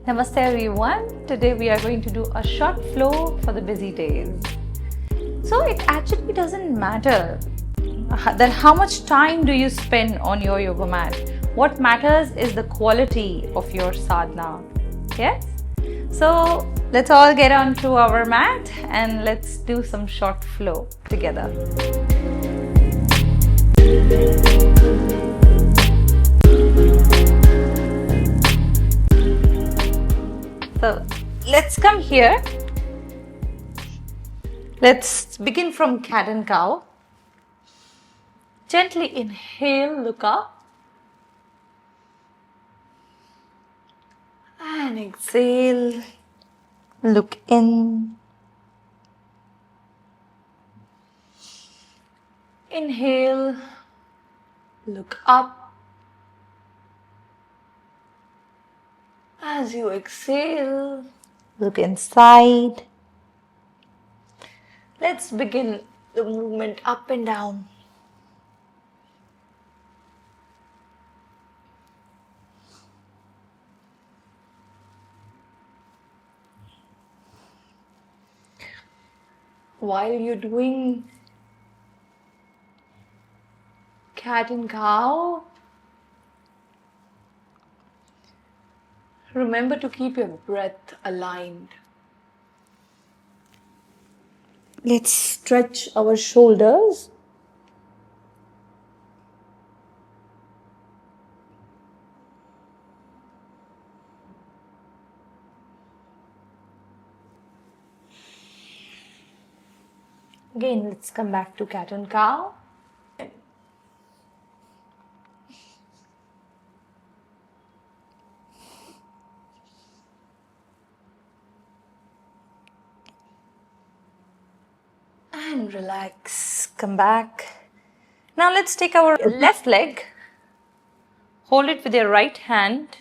Namaste everyone. Today we are going to do a short flow for the busy days. So it actually doesn't matter that how much time do you spend on your yoga mat. What matters is the quality of your sadhana. Yes? So let's all get onto our mat and let's do some short flow together. So let's come here. Let's begin from cat and cow. Gently inhale, look up. And exhale, look in. Inhale, look up. As you exhale, look inside. Let's begin the movement up and down. While you're doing cat and cow, remember to keep your breath aligned. Let's stretch our shoulders. Again, let's come back to cat and cow. And relax, come back. Now let's take our left leg, hold it with your right hand,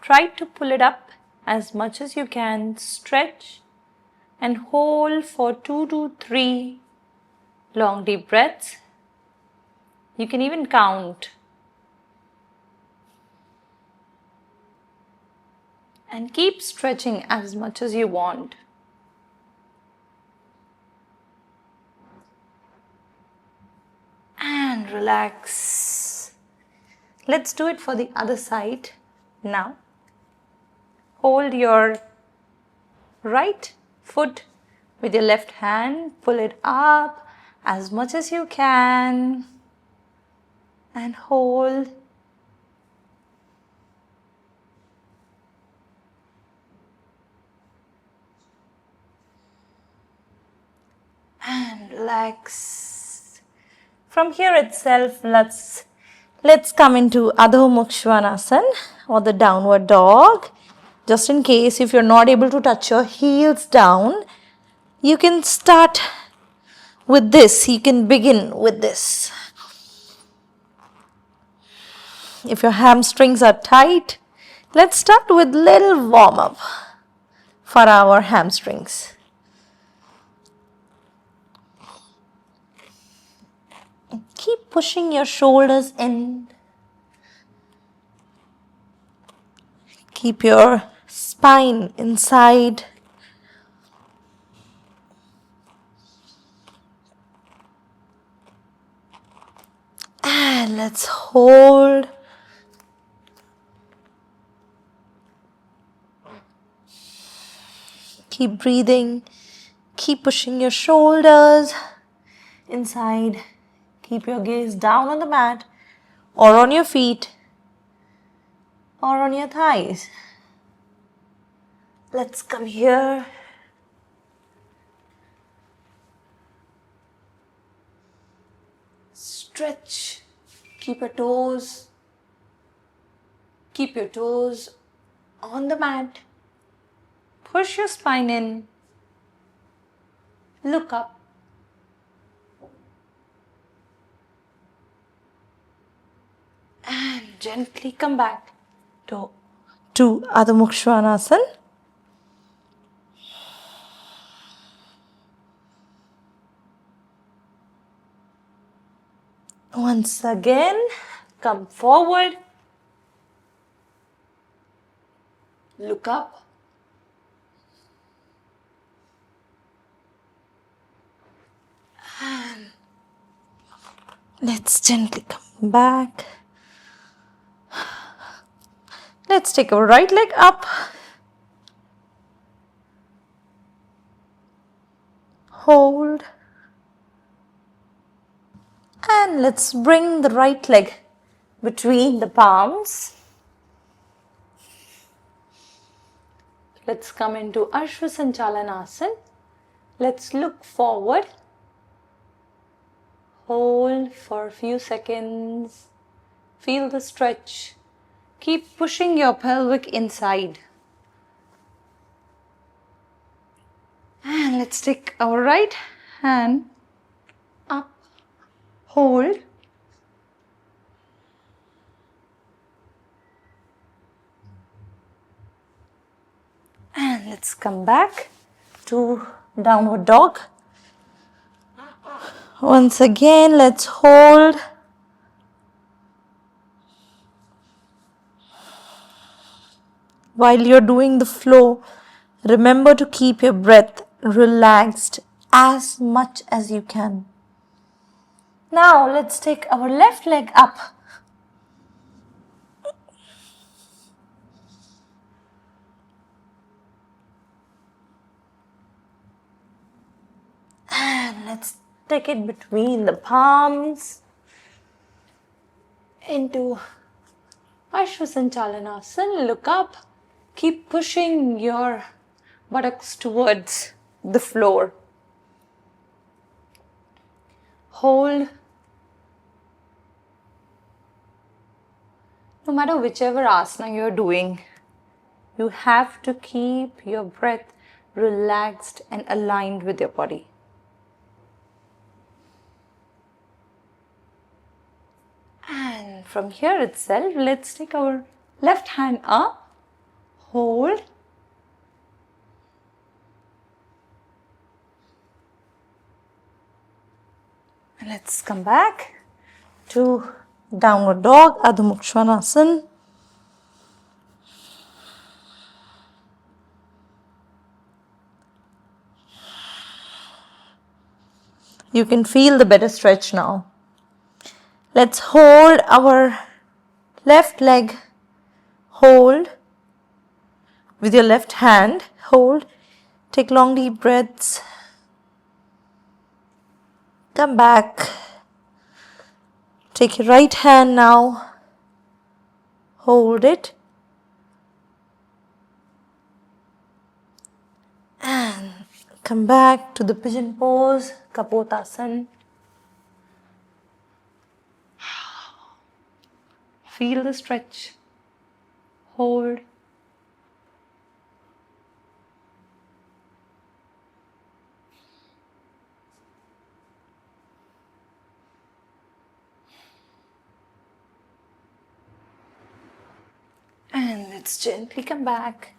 try to pull it up as much as you can, stretch and hold for 2 to 3 long deep breaths. You can even count. And keep stretching as much as you want. And relax. Let's do it for the other side now. Hold your right foot with your left hand, pull it up as much as you can and hold. And relax. From here itself, let's come into Adho Mukha Svanasana or the downward dog. Just in case if you're not able to touch your heels down, you can start with this. You can begin with this. If your hamstrings are tight, let's start with little warm up for our hamstrings. Keep pushing your shoulders in. Keep your spine inside. And let's hold. Keep breathing. Keep pushing your shoulders inside. Keep your gaze down on the mat or on your feet or on your thighs. Let's come here. Stretch. Keep your toes on the mat. Push your spine in. Look up. And gently come back to Adho Mukha Svanasana. Once again, come forward. Look up. And let's gently come back. Let's take our right leg up. Hold. And let's bring the right leg between the palms. Let's come into Ashwasanchalanasana. Let's look forward. Hold for a few seconds. Feel the stretch. Keep pushing your pelvic inside. And let's take our right hand up. Hold. And let's come back to downward dog. Once again, let's hold. While you're doing the flow, remember to keep your breath relaxed as much as you can. Now let's take our left leg up. And let's take it between the palms into Ashwasanchalanasana. Look up. Keep pushing your buttocks towards the floor. Hold. No matter whichever asana you're doing, you have to keep your breath relaxed and aligned with your body. And from here itself, let's take our left hand up, hold. And let's come back to downward dog, Adho Mukha Svanasana. You can feel the better stretch now. Let's hold our left leg. Hold with your left hand. Hold. Take long deep breaths. Come back. Take your right hand now. Hold it. And come back to the pigeon pose, Kapotasana. Feel the stretch. Hold. And let's gently come back.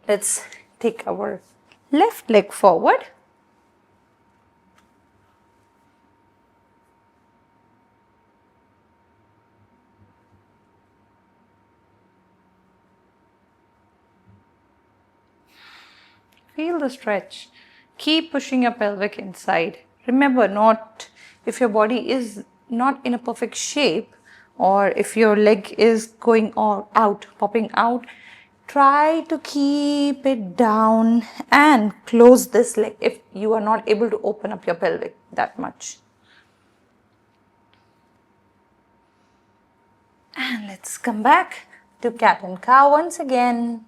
Let's take our left leg forward. Feel the stretch. Keep pushing your pelvic inside. Remember, not if your body is not in a perfect shape, or if your leg is going all out, popping out, try to keep it down and close this leg if you are not able to open up your pelvic that much. And let's come back to cat and cow once again.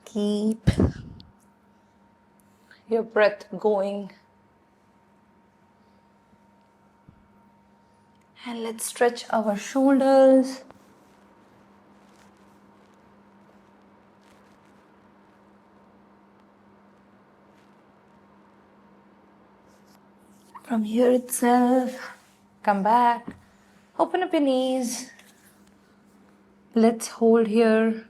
Keep your breath going. And let's stretch our shoulders. From here itself, come back, open up your knees. Let's hold here.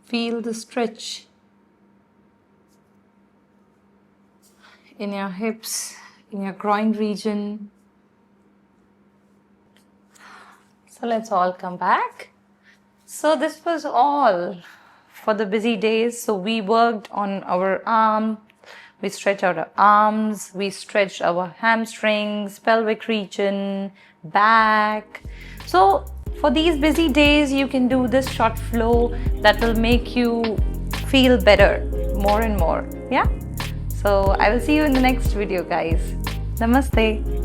Feel the stretch in your hips, in your groin region. So let's all come back. So this was all for the busy days. So we worked on our arm, we stretched our arms, we stretched our hamstrings, pelvic region, back. So for these busy days, you can do this short flow that will make you feel better more and more. Yeah. So I will see you in the next video, guys. Namaste.